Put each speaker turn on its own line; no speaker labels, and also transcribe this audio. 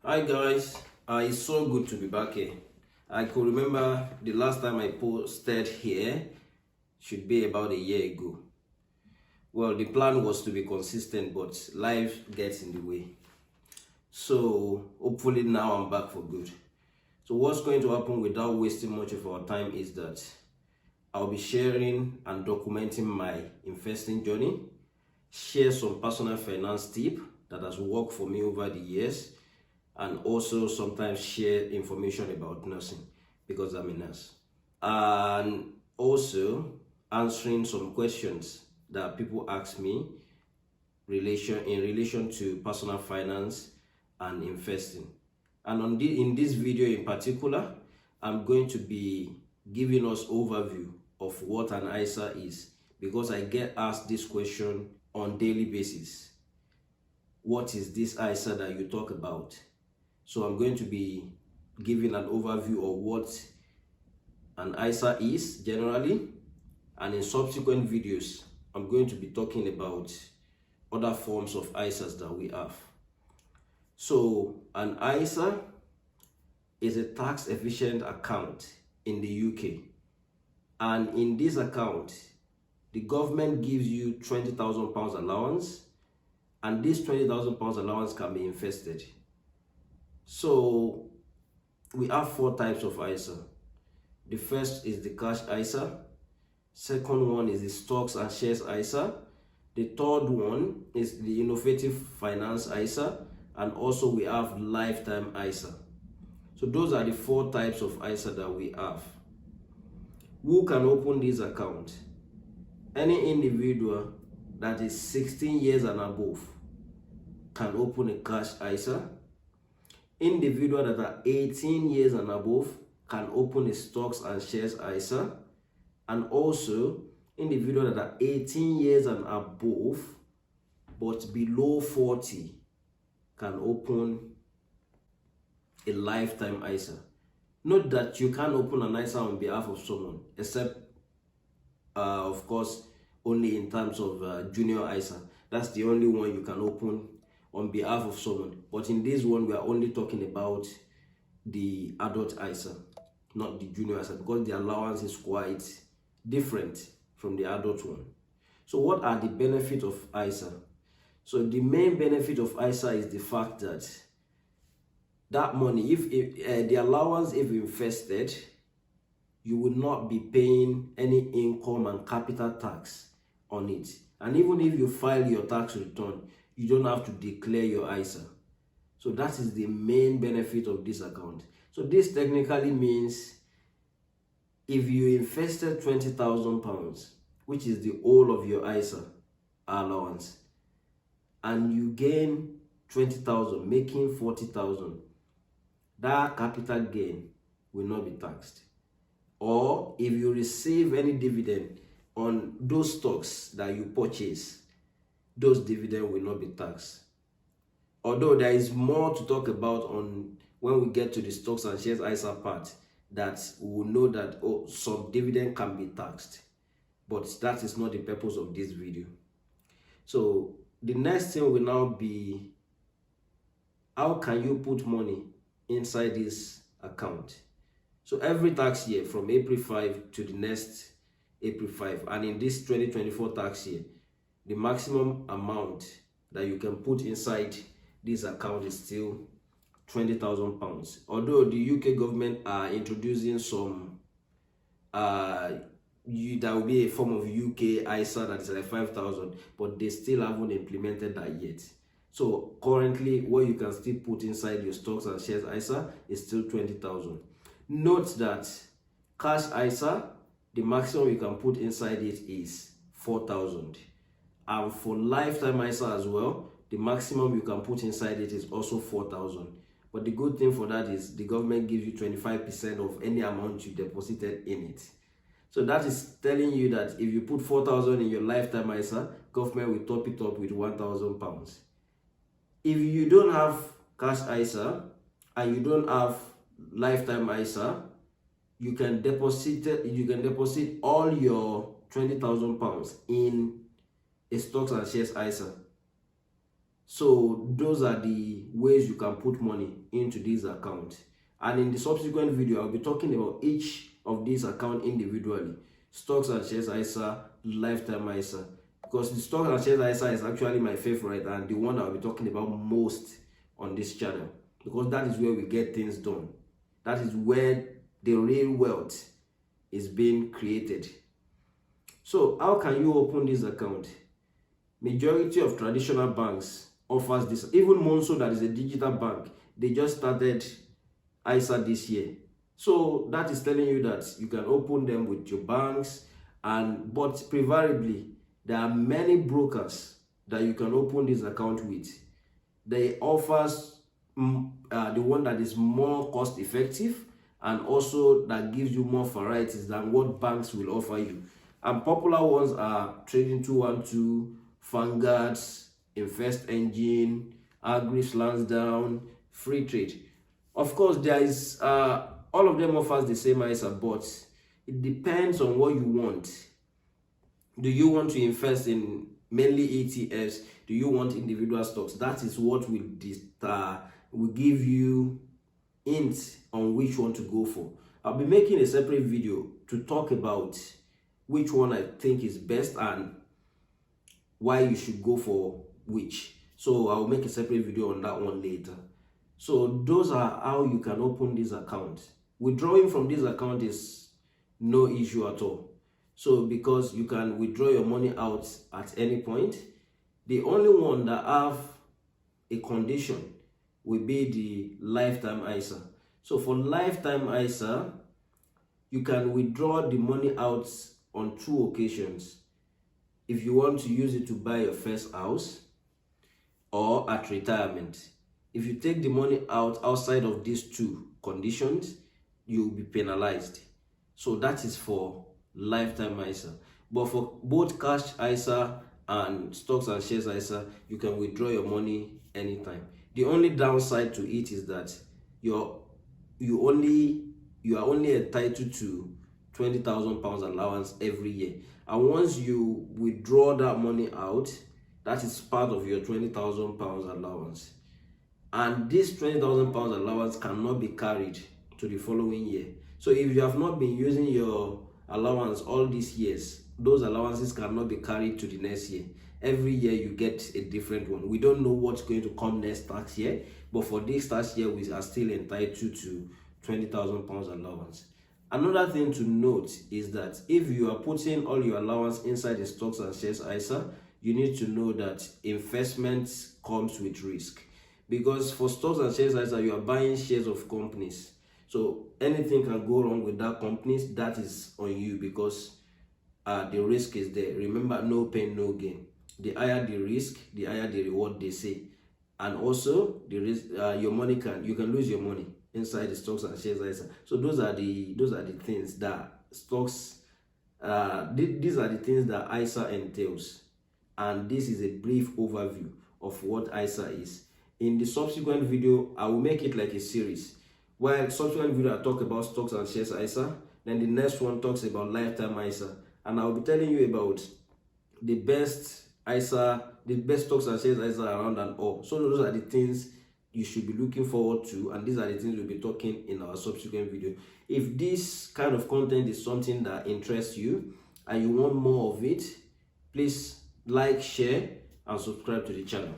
Hi guys, it's so good to be back here. I could remember the last time I posted here should be about a year ago. Well, the plan was to be consistent, but life gets in the way. So hopefully now I'm back for good. So what's going to happen without wasting much of our time is that I'll be sharing and documenting my investing journey, share some personal finance tip that has worked for me over the years, and also sometimes share information about nursing because I'm a nurse, and also answering some questions that people ask me in relation to personal finance and investing. And in this video in particular, I'm going to be giving us overview of what an ISA is, because I get asked this question on daily basis. What is this ISA that you talk about? So I'm going to be giving an overview of what an ISA is generally, and in subsequent videos I'm going to be talking about other forms of ISAs that we have. So an ISA is a tax efficient account in the UK, and in this account the government gives you £20,000 allowance, and this £20,000 allowance can be invested. So we have four types of ISA. The first is the cash ISA. Second one is the stocks and shares ISA. The third one is the innovative finance ISA, and also we have lifetime ISA. So those are the four types of ISA that we have. Who can open this account? Any individual that is 16 years and above can open a cash ISA. Individuals that are 18 years and above can open a stocks and shares ISA, and also individuals that are 18 years and above but below 40 can open a lifetime ISA. Note that you can't open an ISA on behalf of someone, except of course only in terms of junior ISA. That's the only one you can open on behalf of someone. But in this one we are only talking about the adult ISA, not the junior ISA, because the allowance is quite different from the adult one. So what are the benefits of ISA? So the main benefit of ISA is the fact that that money, if the allowance, if invested, you will not be paying any income and capital tax on it. And even if you file your tax return, you don't have to declare your ISA. So that is the main benefit of this account. So this technically means if you invested £20,000, which is the whole of your ISA allowance, and you gain 20,000, making 40,000, that capital gain will not be taxed. Or if you receive any dividend on those stocks that you purchase, those dividends will not be taxed. Although there is more to talk about on when we get to the stocks and shares ISA part, that we will know that some dividend can be taxed, but that is not the purpose of this video. So the next thing will now be, how can you put money inside this account? So every tax year from April 5 to the next April 5, and in this 2024 tax year, the maximum amount that you can put inside this account is still £20,000. Although the UK government are introducing some, that will be a form of UK ISA that is like 5,000, but they still haven't implemented that yet. So currently, what you can still put inside your stocks and shares ISA is still 20,000. Note that cash ISA, the maximum you can put inside it is 4,000. And for lifetime ISA as well, the maximum you can put inside it is also 4,000. But the good thing for that is the government gives you 25% of any amount you deposited in it. So that is telling you that if you put 4,000 in your lifetime ISA, government will top it up with £1,000. If you don't have cash ISA and you don't have lifetime ISA, you can deposit all your £20,000 in a stocks and shares ISA. So those are the ways you can put money into this account. And in the subsequent video, I'll be talking about each of these accounts individually. Stocks and Shares ISA, Lifetime ISA. Because the Stocks and Shares ISA is actually my favorite and the one I'll be talking about most on this channel. Because that is where we get things done. That is where the real wealth is being created. So how can you open this account? Majority of traditional banks offers this. Even Monzo, that is a digital bank, they just started ISA this year. So that is telling you that you can open them with your banks, but preferably there are many brokers that you can open this account with. They offers the one that is more cost effective and also that gives you more varieties than what banks will offer you. And popular ones are Trading 212, Vanguard, Invest Engine, Agris, Lansdowne, Free Trade. Of course, there is all of them offers the same ISA, but it depends on what you want. Do you want to invest in mainly ETFs? Do you want individual stocks? That is what will give you hints on which one to go for. I'll be making a separate video to talk about which one I think is best and why you should go for which. So I'll make a separate video on that one later. So those are how you can open this account. Withdrawing from this account is no issue at all. So because you can withdraw your money out at any point, the only one that have a condition will be the Lifetime ISA. So for Lifetime ISA, you can withdraw the money out on 2 occasions. If you want to use it to buy your first house or at retirement. If you take the money out outside of these 2 conditions, you will be penalized. So that is for Lifetime ISA. But for both cash ISA and Stocks and Shares ISA, you can withdraw your money anytime. The only downside to it is that you are only entitled to £20,000 allowance every year. And once you withdraw that money out, that is part of your £20,000 allowance. And this £20,000 allowance cannot be carried to the following year. So if you have not been using your allowance all these years, those allowances cannot be carried to the next year. Every year you get a different one. We don't know what's going to come next tax year, but for this tax year we are still entitled to £20,000 allowance. Another thing to note is that if you are putting all your allowance inside the Stocks and Shares ISA, you need to know that investment comes with risk. Because for Stocks and Shares ISA, you are buying shares of companies. So anything can go wrong with that company. That is on you because the risk is there. Remember, no pain, no gain. The higher the risk, the higher the reward, they say. And also, the risk, you can lose your money inside the Stocks and Shares ISA. So those are the things that stocks. These are the things that ISA entails, and this is a brief overview of what ISA is. In the subsequent video, I will make it like a series. While subsequent video I talk about Stocks and Shares ISA, then the next one talks about Lifetime ISA, and I will be telling you about the best ISA, the best Stocks and Shares ISA around and all. So those are the things you should be looking forward to, and these are the things we'll be talking in our subsequent video. If this kind of content is something that interests you and you want more of it, please like, share and subscribe to the channel.